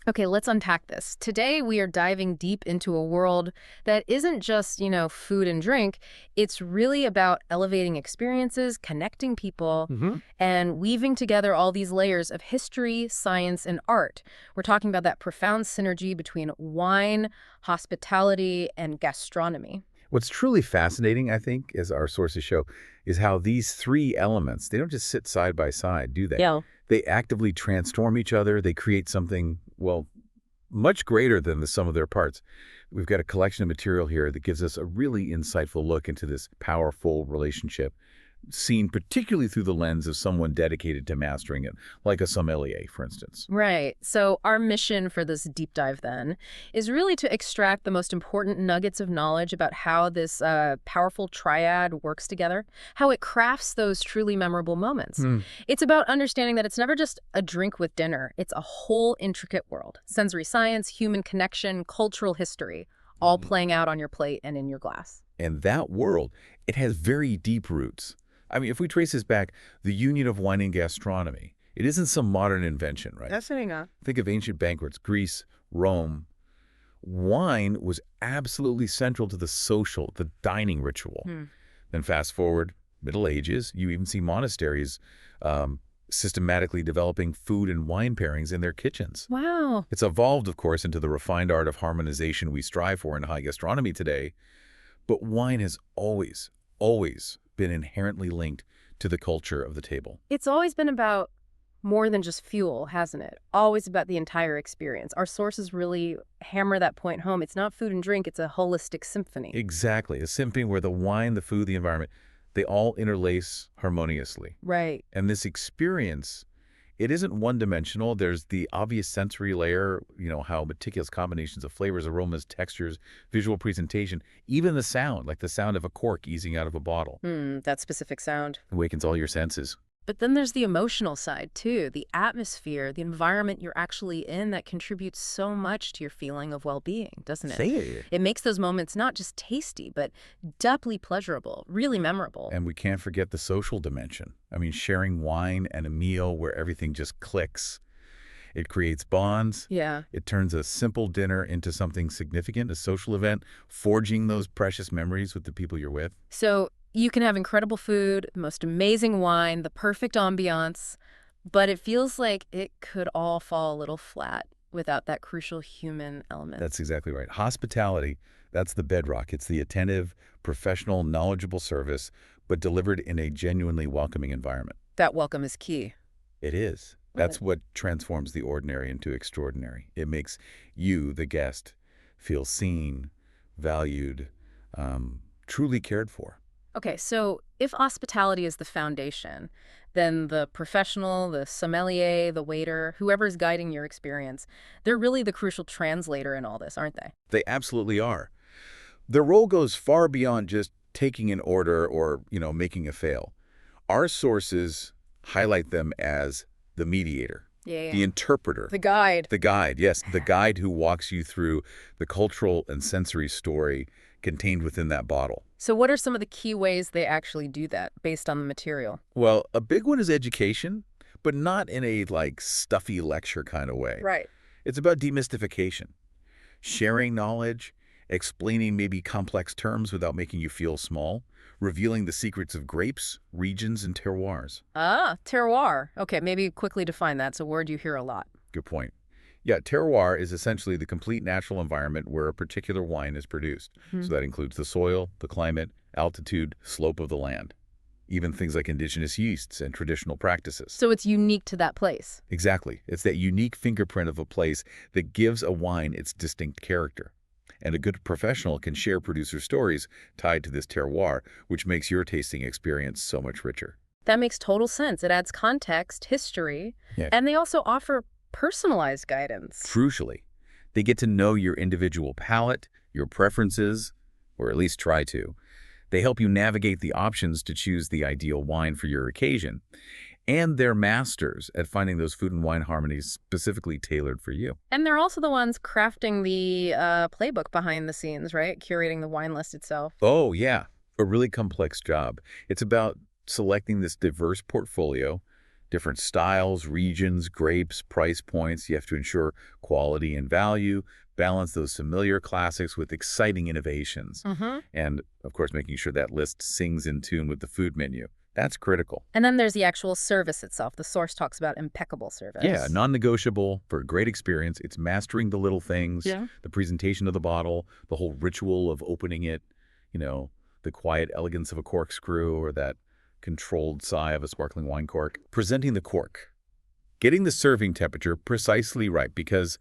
Okay, let's unpack this. Today, we are diving deep into a world that isn't just, food and drink. It's really about elevating experiences, connecting people, Hmm. and weaving together all these layers of history, science, and art. We're talking about that profound synergy between wine, hospitality, and gastronomy. What's truly fascinating, I think, as our sources show, is how these three elements, they don't just sit side by side, do they? Yeah. They actively transform each other. They create something, well, much greater than the sum of their parts. We've got a collection of material here that gives us a really insightful look into this powerful relationship, seen particularly through the lens of someone dedicated to mastering it, like a sommelier, for instance. Right. So our mission for this deep dive then is really to extract the most important nuggets of knowledge about how this powerful triad works together, how it crafts those truly memorable moments. Hmm. It's about understanding that it's never just a drink with dinner. It's a whole intricate world. Sensory science, human connection, cultural history, all playing out on your plate and in your glass. And that world, it has very deep roots. I mean, if we trace this back, the union of wine and gastronomy, it isn't some modern invention, right? Fascinating, huh? Think of ancient banquets, Greece, Rome. Wine was absolutely central to the social, the dining ritual. Hmm. Then fast forward, Middle Ages, you even see monasteries systematically developing food and wine pairings in their kitchens. Wow. It's evolved, of course, into the refined art of harmonization we strive for in high gastronomy today, but wine has always, always been inherently linked to the culture of the table. It's always been about more than just fuel, hasn't it? Always about the entire experience. Our sources really hammer that point home. It's not food and drink, it's a holistic symphony. Exactly, a symphony where the wine, the food, the environment, they all interlace harmoniously. Right. And this experience, it isn't one-dimensional. There's the obvious sensory layer, how meticulous combinations of flavors, aromas, textures, visual presentation, even the sound, like the sound of a cork easing out of a bottle, That specific sound. awakens all your senses. But then there's the emotional side, too. The atmosphere, the environment you're actually in that contributes so much to your feeling of well-being, doesn't it? Say it. It makes those moments not just tasty, but doubly pleasurable, really memorable. And we can't forget the social dimension. I mean, sharing wine and a meal where everything just clicks. It creates bonds. Yeah. It turns a simple dinner into something significant, a social event, forging those precious memories with the people you're with. So you can have incredible food, the most amazing wine, the perfect ambiance, but it feels like it could all fall a little flat without that crucial human element. That's exactly right. Hospitality, that's the bedrock. It's the attentive, professional, knowledgeable service, but delivered in a genuinely welcoming environment. That welcome is key. It is. Love That's it. what transforms the ordinary into extraordinary. It makes you, the guest, feel seen, valued, truly cared for. Okay, so if hospitality is the foundation, then the professional, the sommelier, the waiter, whoever's guiding your experience, they're really the crucial translator in all this, aren't they? They absolutely are. Their role goes far beyond just taking an order or, making a fail. Our sources highlight them as the mediator, Yeah. the interpreter, The guide. the guide, yes, the guide who walks you through the cultural and sensory story contained within that bottle. So what are some of the key ways they actually do that based on the material? Well, a big one is education, but not in a, stuffy lecture kind of way. Right. It's about demystification, sharing knowledge, explaining maybe complex terms without making you feel small, revealing the secrets of grapes, regions, and terroirs. Ah, terroir. Okay, maybe quickly define that. It's a word you hear a lot. Good point. Yeah, terroir is essentially the complete natural environment where a particular wine is produced. So that includes the soil, the climate, altitude, slope of the land, even things like indigenous yeasts and traditional practices. So it's unique to that place. Exactly. It's that unique fingerprint of a place that gives a wine its distinct character. And a good professional can share producer stories tied to this terroir, which makes your tasting experience so much richer. That makes total sense. It adds context, history, Yeah. and they also offer personalized guidance. Crucially, they get to know your individual palate, your preferences, or at least try to. They help you navigate the options to choose the ideal wine for your occasion. And they're masters at finding those food and wine harmonies specifically tailored for you. And they're also the ones crafting the playbook behind the scenes, right? Curating the wine list itself. Oh, yeah. A really complex job. It's about selecting this diverse portfolio, Different styles, regions, grapes, price points. You have to ensure quality and value, balance those familiar classics with exciting innovations. Mm-hmm. And, of course, making sure that list sings in tune with the food menu. That's critical. And then there's the actual service itself. The source talks about impeccable Yeah, service. non-negotiable for a great experience. It's mastering the little things, Yeah. the presentation of the bottle, the whole ritual of opening it, you know, the quiet elegance of a corkscrew or that controlled sigh of a sparkling wine cork. Presenting the cork, getting the serving temperature precisely right because,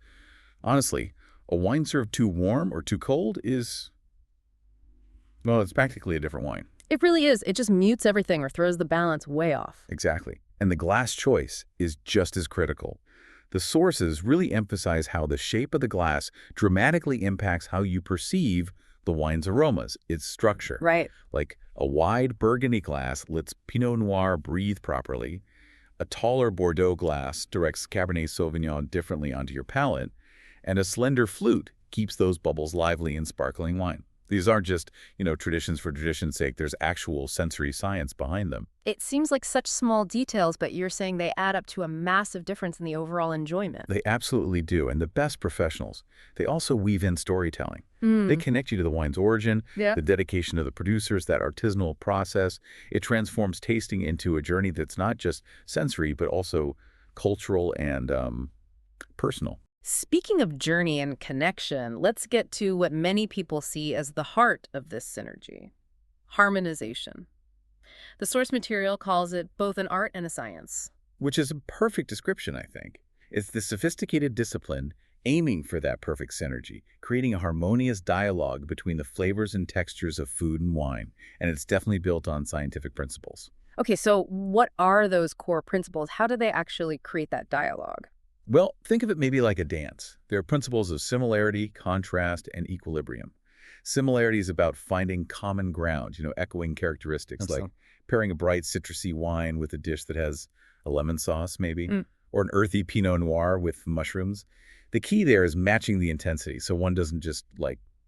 honestly, a wine served too warm or too cold is, well, it's practically a different wine. It really is. It just mutes everything or throws the balance way off. Exactly. And the glass choice is just as critical. The sources really emphasize how the shape of the glass dramatically impacts how you perceive the wine's aromas, its structure. Right. Like a wide burgundy glass lets Pinot Noir breathe properly. A taller Bordeaux glass directs Cabernet Sauvignon differently onto your palate. And a slender flute keeps those bubbles lively in sparkling wine. These aren't just, traditions for tradition's sake. There's actual sensory science behind them. It seems like such small details, but you're saying they add up to a massive difference in the overall enjoyment. They absolutely do. And the best professionals, they also weave in storytelling. They connect you to the wine's origin, Yeah. the dedication of the producers, that artisanal process. It transforms tasting into a journey that's not just sensory, but also cultural and personal. Speaking of journey and connection, let's get to what many people see as the heart of this synergy: harmonization. The source material calls it both an art and a science. Which is a perfect description, I think. It's the sophisticated discipline aiming for that perfect synergy, creating a harmonious dialogue between the flavors and textures of food and wine, and it's definitely built on scientific principles. Okay, so what are those core principles? How do they actually create that dialogue? Well, think of it maybe like a dance. There are principles of similarity, contrast, and equilibrium. Similarity is about finding common ground, echoing characteristics, like pairing a bright citrusy wine with a dish that has a lemon sauce, maybe, or an earthy Pinot Noir with mushrooms. The key there is matching the intensity, so one doesn't just,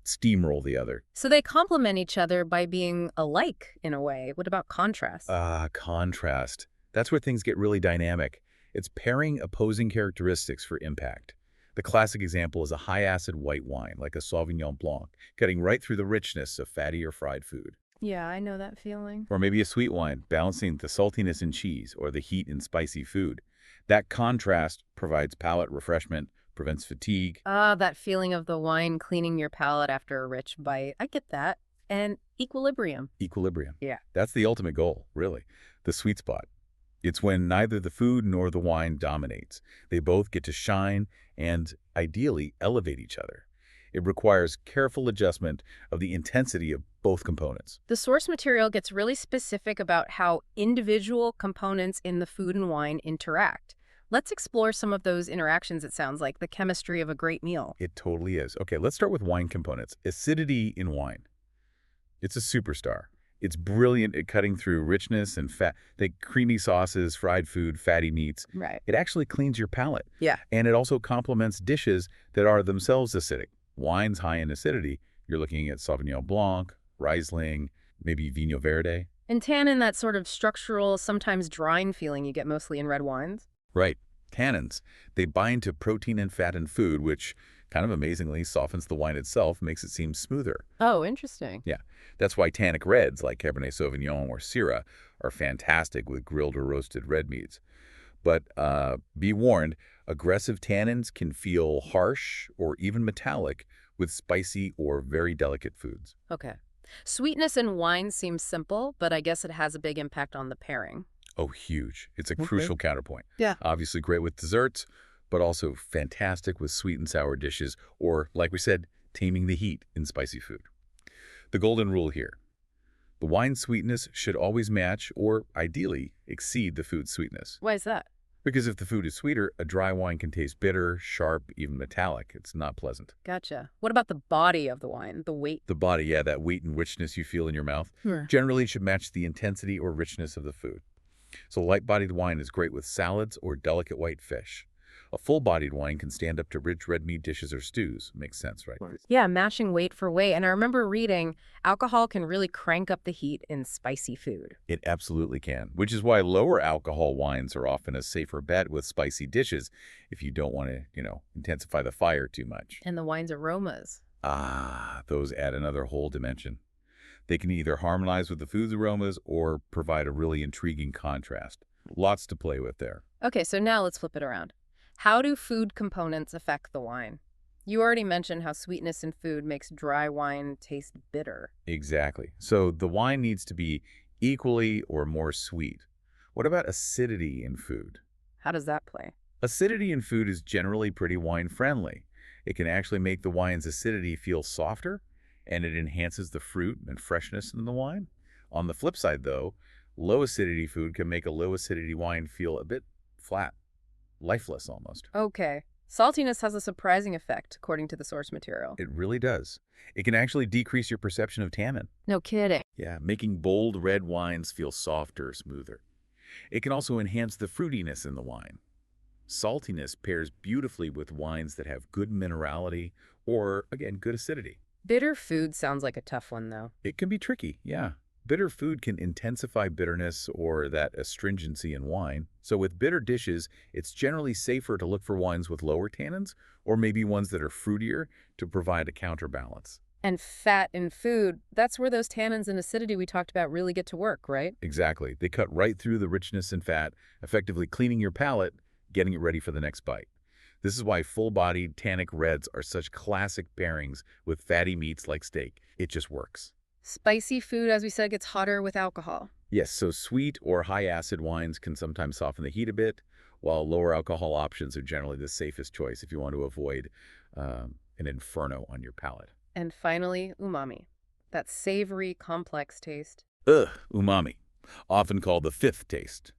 steamroll the other. So they complement each other by being alike in a way. What about contrast? Contrast. That's where things get really dynamic. It's pairing opposing characteristics for impact. The classic example is a high-acid white wine, like a Sauvignon Blanc, cutting right through the richness of fatty or fried food. Yeah, I know that feeling. Or maybe a sweet wine, balancing the saltiness in cheese or the heat in spicy food. That contrast provides palate refreshment, prevents fatigue. That feeling of the wine cleaning your palate after a rich bite. I get that. And equilibrium. Equilibrium. Yeah. That's the ultimate goal, really. The sweet spot. It's when neither the food nor the wine dominates. They both get to shine and, ideally, elevate each other. It requires careful adjustment of the intensity of both components. The source material gets really specific about how individual components in the food and wine interact. Let's explore some of those interactions, it sounds like, the chemistry of a great meal. It totally is. Okay, let's start with wine components. Acidity in wine. It's a superstar. It's brilliant at cutting through richness and fat. The creamy sauces, fried food, fatty meats. Right. It actually cleans your palate. Yeah. And it also complements dishes that are themselves acidic. Wines high in acidity, you're looking at Sauvignon Blanc, Riesling, maybe Vinho Verde. And tannin, that sort of structural, sometimes drying feeling you get mostly in red wines. Right. Tannins. They bind to protein and fat in food, which kind of amazingly softens the wine itself, makes it seem smoother. Oh, interesting. Yeah. That's why tannic reds like Cabernet Sauvignon or Syrah are fantastic with grilled or roasted red meats. But be warned, aggressive tannins can feel harsh or even metallic with spicy or very delicate foods. Okay. Sweetness in wine seems simple, but I guess it has a big impact on the pairing. Oh, huge. It's a crucial counterpoint. Yeah. Obviously great with desserts, but also fantastic with sweet and sour dishes or, like we said, taming the heat in spicy food. The golden rule here: the wine's sweetness should always match or, ideally, exceed the food's sweetness. Why is that? Because if the food is sweeter, a dry wine can taste bitter, sharp, even metallic. It's not pleasant. Gotcha. What about the body of the wine, the weight? The body, yeah, that weight and richness you feel in your mouth, Sure. generally should match the intensity or richness of the food. So light-bodied wine is great with salads or delicate white fish. A full-bodied wine can stand up to rich red meat dishes or stews. Makes sense, right? Right. Yeah, matching weight for weight. And I remember reading alcohol can really crank up the heat in spicy food. It absolutely can, which is why lower alcohol wines are often a safer bet with spicy dishes if you don't want to, intensify the fire too much. And the wine's aromas. Ah, those add another whole dimension. They can either harmonize with the food's aromas or provide a really intriguing contrast. Lots to play with there. Okay, so now let's flip it around. How do food components affect the wine? You already mentioned how sweetness in food makes dry wine taste bitter. Exactly. So the wine needs to be equally or more sweet. What about acidity in food? How does that play? Acidity in food is generally pretty wine-friendly. It can actually make the wine's acidity feel softer, and it enhances the fruit and freshness in the wine. On the flip side, though, low acidity food can make a low acidity wine feel a bit flat, lifeless almost. Okay. Saltiness has a surprising effect, according to the source material. It really does. It can actually decrease your perception of tannin. No kidding. Yeah, making bold red wines feel softer, smoother. It can also enhance the fruitiness in the wine. Saltiness pairs beautifully with wines that have good minerality or, again, good acidity. Bitter food sounds like a tough one, though. It can be tricky, yeah. Bitter food can intensify bitterness or that astringency in wine. So with bitter dishes, it's generally safer to look for wines with lower tannins or maybe ones that are fruitier to provide a counterbalance. And fat in food, that's where those tannins and acidity we talked about really get to work, right? Exactly. They cut right through the richness and fat, effectively cleaning your palate, getting it ready for the next bite. This is why full-bodied tannic reds are such classic pairings with fatty meats like steak. It just works. Spicy food, as we said, gets hotter with alcohol. Yes, so sweet or high-acid wines can sometimes soften the heat a bit, while lower alcohol options are generally the safest choice if you want to avoid an inferno on your palate. And finally, umami. That savory, complex taste. Umami, often called the fifth taste.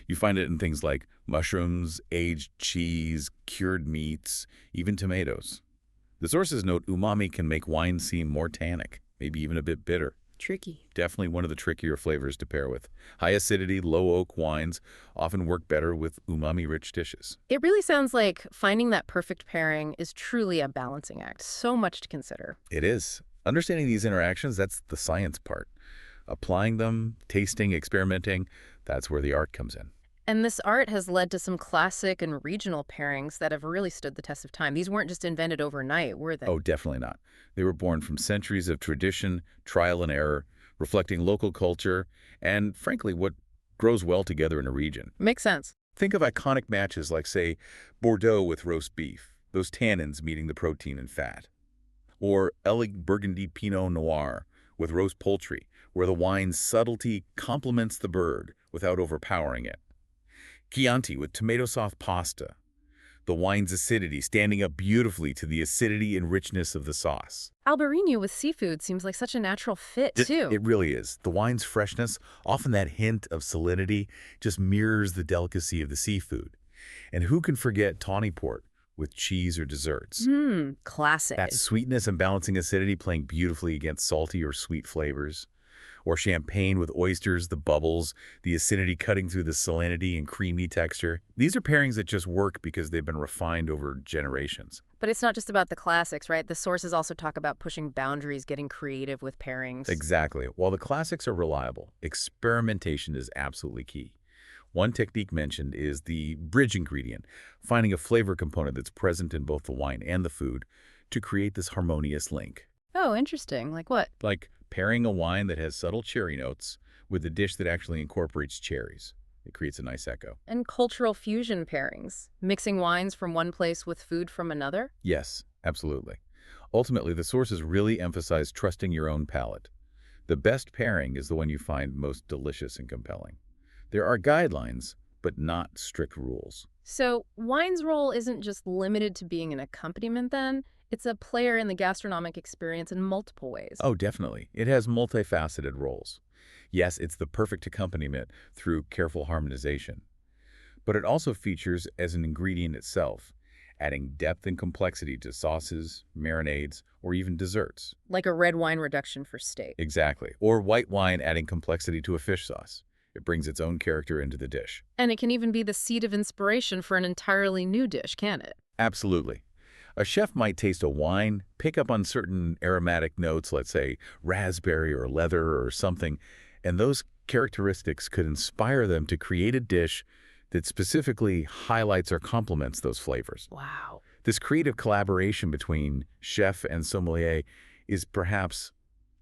You find it in things like mushrooms, aged cheese, cured meats, even tomatoes. The sources note umami can make wine seem more tannic, maybe even a bit bitter. Tricky. Definitely one of the trickier flavors to pair with. High acidity, low oak wines often work better with umami-rich dishes. It really sounds like finding that perfect pairing is truly a balancing act. So much to consider. It is. Understanding these interactions, that's the science part. Applying them, tasting, experimenting, that's where the art comes in. And this art has led to some classic and regional pairings that have really stood the test of time. These weren't just invented overnight, were they? Oh, definitely not. They were born from centuries of tradition, trial and error, reflecting local culture, and frankly, what grows well together in a region. Makes sense. Think of iconic matches like, say, Bordeaux with roast beef, those tannins meeting the protein and fat. Or Eleg Burgundy Pinot Noir with roast poultry, where the wine's subtlety complements the bird without overpowering it. Chianti with tomato sauce pasta, the wine's acidity standing up beautifully to the acidity and richness of the sauce. Albarino with seafood seems like such a natural fit, too. It really is. The wine's freshness, often that hint of salinity, just mirrors the delicacy of the seafood. And who can forget tawny port with cheese or desserts? Classic. That sweetness and balancing acidity playing beautifully against salty or sweet flavors. Or champagne with oysters, the bubbles, the acidity cutting through the salinity and creamy texture. These are pairings that just work because they've been refined over generations. But it's not just about the classics, right? The sources also talk about pushing boundaries, getting creative with pairings. Exactly. While the classics are reliable, experimentation is absolutely key. One technique mentioned is the bridge ingredient, finding a flavor component that's present in both the wine and the food to create this harmonious link. Oh, interesting. Like what? Like pairing a wine that has subtle cherry notes with a dish that actually incorporates cherries. It creates a nice echo. And cultural fusion pairings, mixing wines from one place with food from another? Yes, absolutely. Ultimately, the sources really emphasize trusting your own palate. The best pairing is the one you find most delicious and compelling. There are guidelines, but not strict rules. So wine's role isn't just limited to being an accompaniment then? It's a player in the gastronomic experience in multiple ways. Oh, definitely. It has multifaceted roles. Yes, it's the perfect accompaniment through careful harmonization. But it also features as an ingredient itself, adding depth and complexity to sauces, marinades, or even desserts. Like a red wine reduction for steak. Exactly. Or white wine adding complexity to a fish sauce. It brings its own character into the dish. And it can even be the seed of inspiration for an entirely new dish, can it? Absolutely. A chef might taste a wine, pick up on certain aromatic notes, let's say raspberry or leather or something, and those characteristics could inspire them to create a dish that specifically highlights or complements those flavors. Wow. This creative collaboration between chef and sommelier is perhaps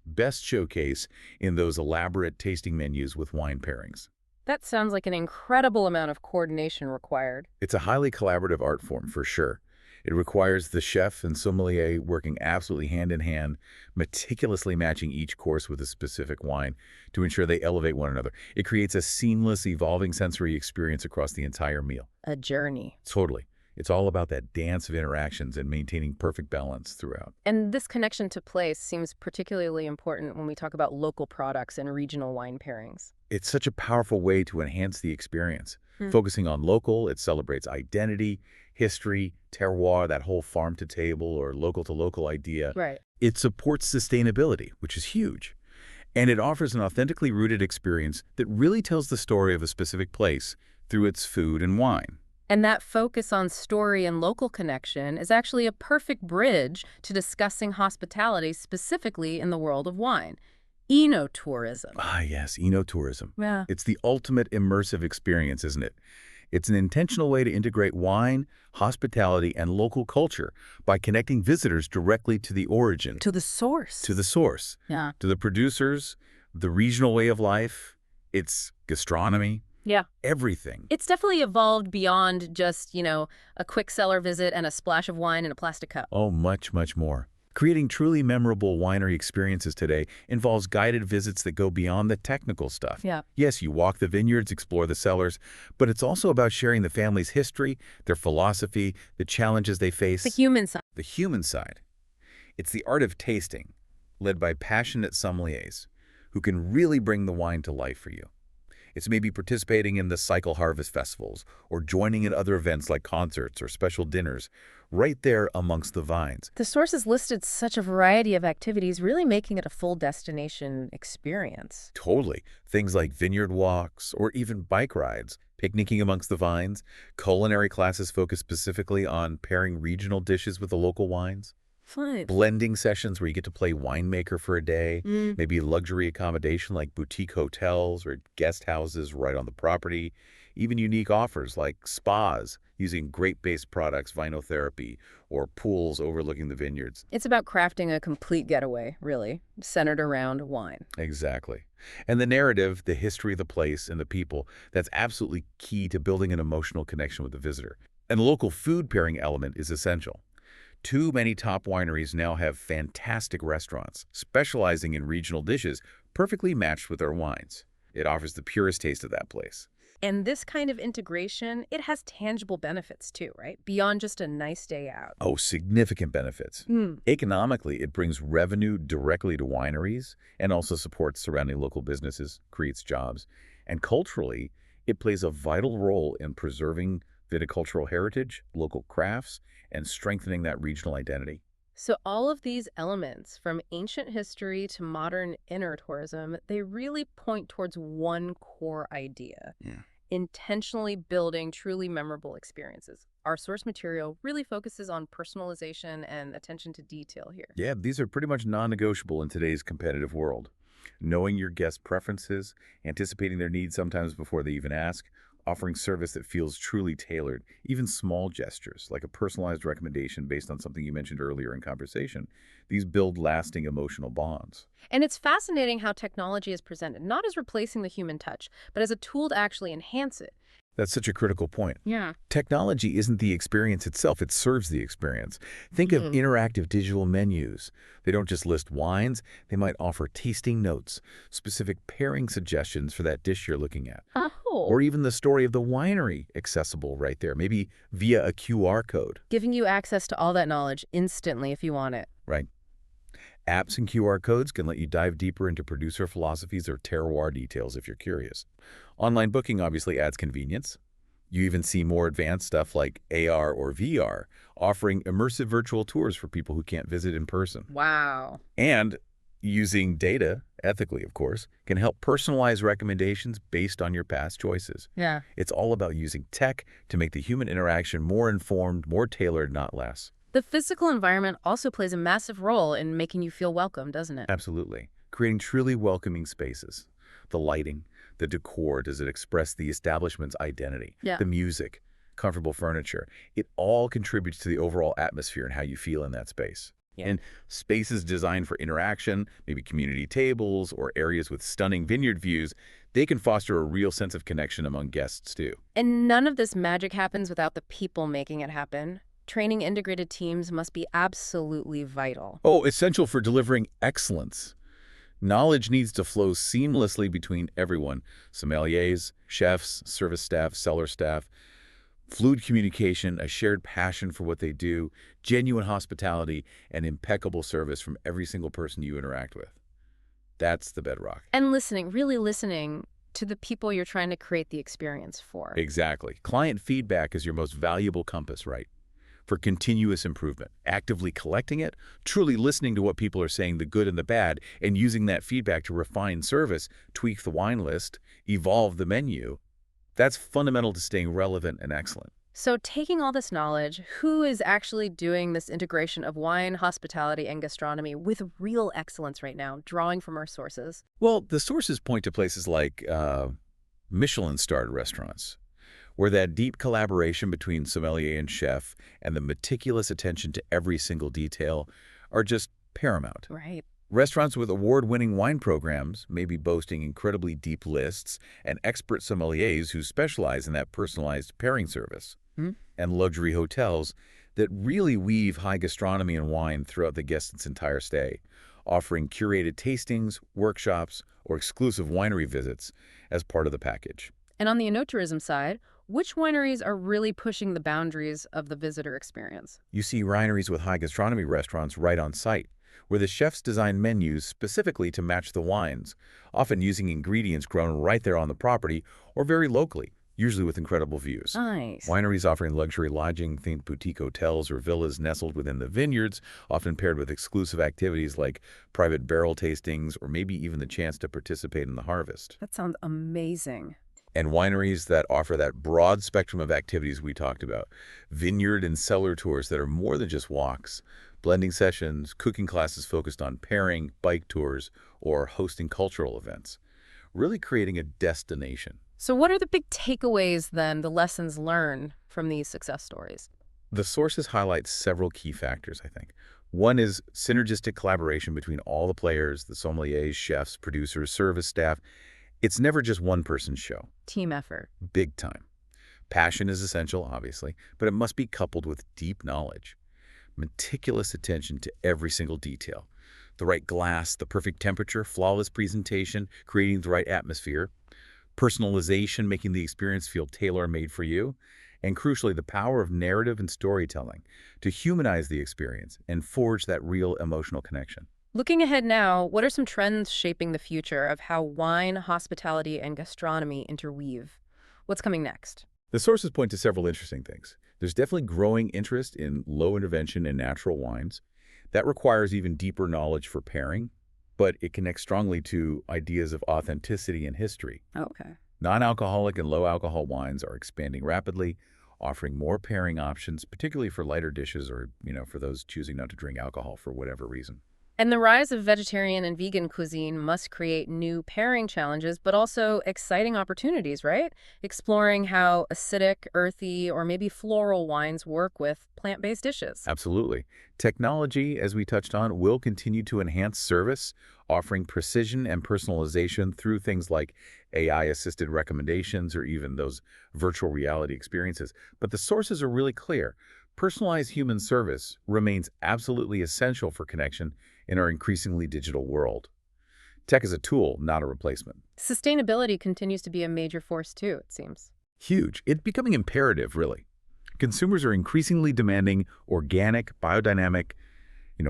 best showcased in those elaborate tasting menus with wine pairings. That sounds like an incredible amount of coordination required. It's a highly collaborative art form for sure. It requires the chef and sommelier working absolutely hand in hand, meticulously matching each course with a specific wine to ensure they elevate one another. It creates a seamless, evolving sensory experience across the entire meal. A journey. Totally. It's all about that dance of interactions and maintaining perfect balance throughout. And this connection to place seems particularly important when we talk about local products and regional wine pairings. It's such a powerful way to enhance the experience. Hmm. Focusing on local, it celebrates identity, history, terroir, that whole farm-to-table or local-to-local idea. Right. It supports sustainability, which is huge. And it offers an authentically rooted experience that really tells the story of a specific place through its food and wine. And that focus on story and local connection is actually a perfect bridge to discussing hospitality specifically in the world of wine. Enotourism. Ah, yes, enotourism. Yeah. It's the ultimate immersive experience, isn't it? It's an intentional way to integrate wine, hospitality, and local culture by connecting visitors directly to the origin, To the source. to the source, Yeah. to the producers, the regional way of life. It's gastronomy, Yeah. everything. It's definitely evolved beyond just, a quick cellar visit and a splash of wine in a plastic cup. Oh, much, much more. Creating truly memorable winery experiences today involves guided visits that go beyond the technical stuff. Yeah. Yes, you walk the vineyards, explore the cellars, but it's also about sharing the family's history, their philosophy, the challenges they face. The human side. The human side. It's the art of tasting, led by passionate sommeliers who can really bring the wine to life for you. It's maybe participating in the cycle harvest festivals or joining in other events like concerts or special dinners right there amongst the vines. The source has listed such a variety of activities, really making it a full destination experience. Totally. Things like vineyard walks or even bike rides, picnicking amongst the vines, culinary classes focused specifically on pairing regional dishes with the local wines. Fun. Blending sessions where you get to play winemaker for a day, maybe luxury accommodation like boutique hotels or guest houses right on the property, even unique offers like spas using grape-based products, vinotherapy, or pools overlooking the vineyards. It's about crafting a complete getaway, really, centered around wine. Exactly. And the narrative, the history of the place and the people, that's absolutely key to building an emotional connection with the visitor. And the local food pairing element is essential. Too many top wineries now have fantastic restaurants, specializing in regional dishes, perfectly matched with their wines. It offers the purest taste of that place. And this kind of integration, it has tangible benefits too, right? Beyond just a nice day out. Oh, significant benefits. Economically, it brings revenue directly to wineries and also supports surrounding local businesses, creates jobs. And culturally, it plays a vital role in preserving viticultural heritage, local crafts, and strengthening that regional identity. So all of these elements, from ancient history to modern inner tourism, they really point towards one core idea. Yeah. Intentionally building truly memorable experiences. Our source material really focuses on personalization and attention to detail here. Yeah, these are pretty much non-negotiable in today's competitive world. Knowing your guests' preferences, anticipating their needs sometimes before they even ask, offering service that feels truly tailored, even small gestures, like a personalized recommendation based on something you mentioned earlier in conversation, these build lasting emotional bonds. And it's fascinating how technology is presented, not as replacing the human touch, but as a tool to actually enhance it. That's such a critical point. Yeah. Technology isn't the experience itself, it serves the experience. Think of interactive digital menus. They don't just list wines, they might offer tasting notes, specific pairing suggestions for that dish you're looking at. Oh. Or even the story of the winery accessible right there, maybe via a QR code. Giving you access to all that knowledge instantly if you want it. Right. Apps and QR codes can let you dive deeper into producer philosophies or terroir details if you're curious. Online booking obviously adds convenience. You even see more advanced stuff like AR or VR, offering immersive virtual tours for people who can't visit in person. Wow. And Using data, ethically of course, can help personalize recommendations based on your past choices. Yeah. It's all about using tech to make the human interaction more informed, more tailored, not less. The physical environment also plays a massive role in making you feel welcome, doesn't it? Absolutely. Creating truly welcoming spaces. The lighting, the decor, does it express the establishment's identity? Yeah. The music, comfortable furniture, it all contributes to the overall atmosphere and how you feel in that space. Yeah. And spaces designed for interaction, maybe community tables or areas with stunning vineyard views, they can foster a real sense of connection among guests too. And none of this magic happens without the people making it happen. Training integrated teams must be absolutely vital. Oh, essential for delivering excellence. Knowledge needs to flow seamlessly between everyone: sommeliers, chefs, service staff, cellar staff. Fluid communication, a shared passion for what they do, genuine hospitality, and impeccable service from every single person you interact with. That's the bedrock. And listening, really listening to the people you're trying to create the experience for. Exactly. Client feedback is your most valuable compass, right? For continuous improvement, actively collecting it, truly listening to what people are saying, the good and the bad, and using that feedback to refine service, tweak the wine list, evolve the menu. That's fundamental to staying relevant and excellent. So taking all this knowledge, who is actually doing this integration of wine, hospitality, and gastronomy with real excellence right now, drawing from our sources? Well, the sources point to places like Michelin-starred restaurants, where that deep collaboration between sommelier and chef and the meticulous attention to every single detail are just paramount. Right. Restaurants with award-winning wine programs may be boasting incredibly deep lists and expert sommeliers who specialize in that personalized pairing service. Hmm? And luxury hotels that really weave high gastronomy and wine throughout the guest's entire stay, offering curated tastings, workshops, or exclusive winery visits as part of the package. And on the eno-tourism side, which wineries are really pushing the boundaries of the visitor experience? You see wineries with high gastronomy restaurants right on site, where the chefs design menus specifically to match the wines, often using ingredients grown right there on the property or very locally, usually with incredible views. Nice. Wineries offering luxury lodging, think boutique hotels or villas nestled within the vineyards, often paired with exclusive activities like private barrel tastings or maybe even the chance to participate in the harvest. That sounds amazing. And wineries that offer that broad spectrum of activities we talked about, vineyard and cellar tours that are more than just walks, blending sessions, cooking classes focused on pairing, bike tours, or hosting cultural events, really creating a destination. So what are the big takeaways then, the lessons learned from these success stories? The sources highlight several key factors, I think. One is synergistic collaboration between all the players, the sommeliers, chefs, producers, service staff. It's never just one person's show. Team effort. Big time. Passion is essential, obviously, but it must be coupled with deep knowledge. Meticulous attention to every single detail. The right glass, the perfect temperature, flawless presentation, creating the right atmosphere. Personalization, making the experience feel tailor-made for you. And crucially, the power of narrative and storytelling to humanize the experience and forge that real emotional connection. Looking ahead now, what are some trends shaping the future of how wine, hospitality, and gastronomy interweave? What's coming next? The sources point to several interesting things. There's definitely growing interest in low intervention and natural wines. That requires even deeper knowledge for pairing, but it connects strongly to ideas of authenticity and history. Okay. Non-alcoholic and low-alcohol wines are expanding rapidly, offering more pairing options, particularly for lighter dishes or, for those choosing not to drink alcohol for whatever reason. And the rise of vegetarian and vegan cuisine must create new pairing challenges, but also exciting opportunities, right? Exploring how acidic, earthy, or maybe floral wines work with plant-based dishes. Absolutely. Technology, as we touched on, will continue to enhance service, offering precision and personalization through things like AI-assisted recommendations or even those virtual reality experiences. But the sources are really clear. Personalized human service remains absolutely essential for connection in our increasingly digital world. Tech is a tool, not a replacement. Sustainability continues to be a major force too, it seems. Huge. It's becoming imperative, really. Consumers are increasingly demanding organic, biodynamic,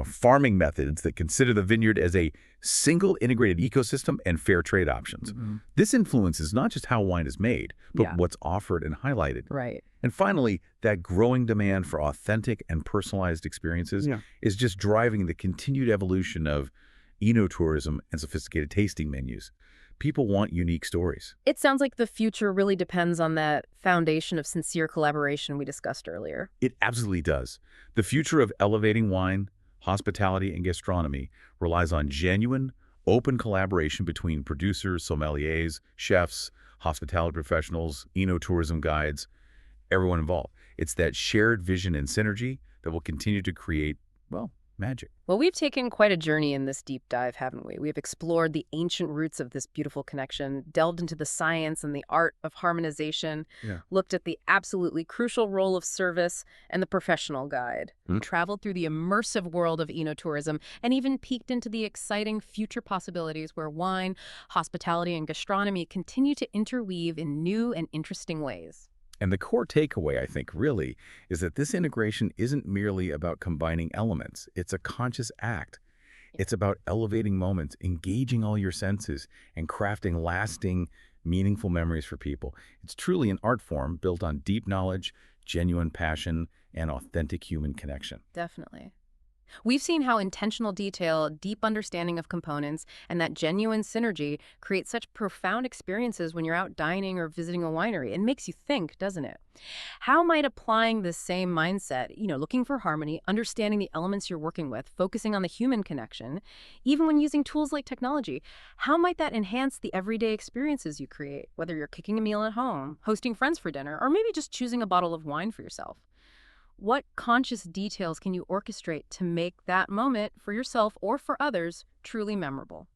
farming methods that consider the vineyard as a single integrated ecosystem and fair trade options. This influences not just how wine is made, but what's offered and highlighted. Right. And finally, that growing demand for authentic and personalized experiences is just driving the continued evolution of enotourism, and sophisticated tasting menus. People want unique stories. It sounds like the future really depends on that foundation of sincere collaboration we discussed earlier. It absolutely does. The future of elevating wine, hospitality, and gastronomy relies on genuine, open collaboration between producers, sommeliers, chefs, hospitality professionals, enotourism guides, everyone involved. It's that shared vision and synergy that will continue to create, well, magic. Well, we've taken quite a journey in this deep dive, haven't we? We've explored the ancient roots of this beautiful connection, delved into the science and the art of harmonization, Yeah. looked at the absolutely crucial role of service and the professional guide, traveled through the immersive world of enotourism, and even peeked into the exciting future possibilities where wine, hospitality, and gastronomy continue to interweave in new and interesting ways. And the core takeaway, I think, really, is that this integration isn't merely about combining elements. It's a conscious act. It's about elevating moments, engaging all your senses, and crafting lasting, meaningful memories for people. It's truly an art form built on deep knowledge, genuine passion, and authentic human connection. Definitely. We've seen how intentional detail, deep understanding of components, and that genuine synergy create such profound experiences when you're out dining or visiting a winery. It makes you think, doesn't it? How might applying this same mindset, looking for harmony, understanding the elements you're working with, focusing on the human connection, even when using tools like technology, how might that enhance the everyday experiences you create, whether you're cooking a meal at home, hosting friends for dinner, or maybe just choosing a bottle of wine for yourself? What conscious details can you orchestrate to make that moment for yourself or for others truly memorable?